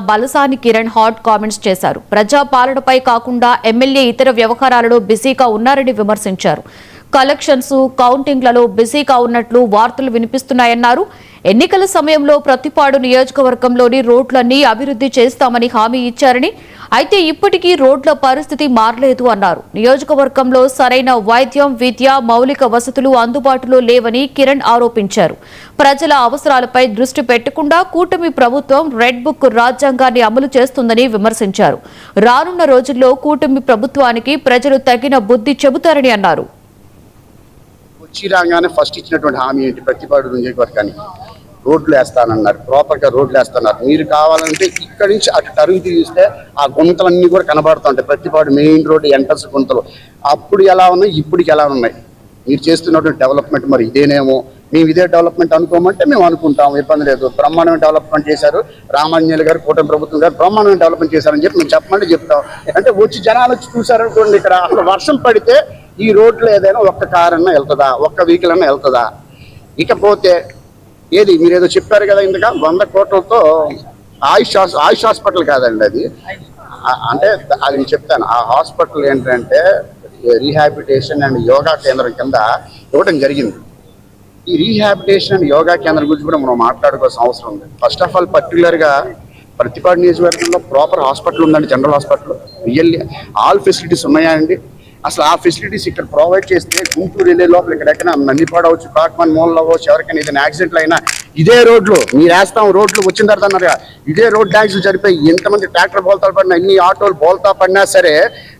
Balasani Kiran hot comments చేశారు. ప్రజా పాలనపై కాకుండా ఎమ్మెల్యే ఇతర వ్యవహారాలలో బిజీగా ఉన్నారని విమర్శించారు. కలెక్షన్స్, కౌంటింగ్లలో బిజీగా ఉన్నట్లు వార్తలు వినిపిస్తున్నాయన్నారు. ఎన్నికల సమయంలో ప్రతిపాడు నియోజకవర్గంలోని రోడ్లన్నీ అభివృద్ధి చేస్తామని హామీ ఇచ్చారని, అయితే ఇప్పటికీ రోడ్ల పరిస్థితి మారలేదు అన్నారు. నియోజకవర్గంలో సరైన వైద్యం, విద్య, మౌలిక వసతులు అందుబాటులో లేవని కిరణ్ ఆరోపించారు. ప్రజల అవసరాలపై దృష్టి పెట్టకుండా కూటమి ప్రభుత్వం రెడ్ బుక్ రాజ్యాంగాన్ని అమలు చేస్తుందని విమర్శించారు. రానున్న రోజుల్లో కూటమి ప్రభుత్వానికి ప్రజలు తగిన బుద్ధి చెబుతారని అన్నారు. వచ్చి రాగానే ఫస్ట్ ఇచ్చినటువంటి హామీ ఏంటి? ప్రతిపాడు నియోజకవర్గానికి రోడ్లు వేస్తానన్నారు, ప్రాపర్గా రోడ్లు వేస్తున్నారు. మీరు కావాలంటే ఇక్కడి నుంచి అటు టర్న్ తీస్తే ఆ గుంతలన్నీ కూడా కనబడుతుంటాయి. ప్రతిపాడు మెయిన్ రోడ్డు ఎంట్రన్స్ గుంతలు అప్పుడు ఎలా ఉన్నాయి, ఇప్పటికి ఎలా ఉన్నాయి? మీరు చేస్తున్నటువంటి డెవలప్మెంట్ మరి ఇదేనేమో, మేము ఇదే డెవలప్మెంట్ అనుకోమంటే మేము అనుకుంటాం, ఇబ్బంది లేదు. బ్రహ్మాండమైన డెవలప్మెంట్ చేశారు రామాంజనేయులు గారు, కూటమి ప్రభుత్వం గారు బ్రహ్మాండమైన డెవలప్మెంట్ చేశారని చెప్పి మేము చెప్పమంటే చెప్తాం. అంటే వచ్చి జనాలు వచ్చి చూసారనుకోండి, ఇక్కడ అసలు వర్షం పడితే ఈ రోడ్లో ఏదైనా ఒక్క కార్ అన్నా వెళ్తుందా, ఒక్క వెహికల్ అన్నా వెళ్తుందా? ఇకపోతే ఏది మీరు ఏదో చెప్పారు కదా ఇందుక 100 కోట్లతో ఆయుష్ హాస్పిటల్ కాదండి అది. అంటే అది నేను చెప్తాను. ఆ హాస్పిటల్ ఏంటంటే రీహాబిలిటేషన్ అండ్ యోగా కేంద్రం కింద ఇవ్వడం జరిగింది. ఈ రీహాబిలిటేషన్ అండ్ యోగా కేంద్రం గురించి కూడా మనం మాట్లాడుకోవాల్సిన అవసరం ఉంది. ఫస్ట్ ఆఫ్ ఆల్ పర్టికులర్గా ప్రతిపాడు నియోజకవర్గంలో ప్రాపర్ హాస్పిటల్ ఉందండి, general hospital. Really all facilities ఉన్నాయా అండి? అసలు ఆ ఫెసిలిటీస్ ఇక్కడ ప్రొవైడ్ చేస్తే గుంటూరు వెళ్ళే లోపల ఎక్కడెక్కడైనా నన్నిపాడు అవచ్చు, కాట్మన్ మూలలో అవ్వచ్చు, ఎవరికైనా ఏదైనా యాక్సిడెంట్లు అయినా ఇదే రోడ్లు మీరు వేస్తాం. రోడ్లు వచ్చిన తర్వాత అన్నారు ఇదే రోడ్ యాక్సిడెంట్ జరిపోయి ఎంతమంది ట్రాక్టర్ బోల్తా పడినా, ఎన్ని ఆటోలు బోల్తా పడినా సరే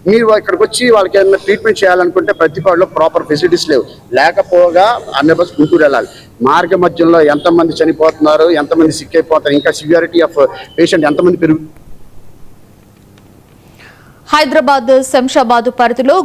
మీరు ఇక్కడికి వచ్చి వాళ్ళకి ఏదైనా ట్రీట్మెంట్ చేయాలనుకుంటే ప్రతిపాడులో ప్రాపర్ ఫెసిలిటీస్ లేవు. లేకపోగా అన్ని బస్ గుంటూరు వెళ్ళాలి. మార్గ మధ్యంలో ఎంతమంది చనిపోతున్నారు, ఎంతమంది సిక్ అయిపోతారు, ఇంకా సివియారిటీ ఆఫ్ పేషెంట్ ఎంతమంది పెరుగు. హైదరాబాద్, శంషాబాద్ పరిధిలో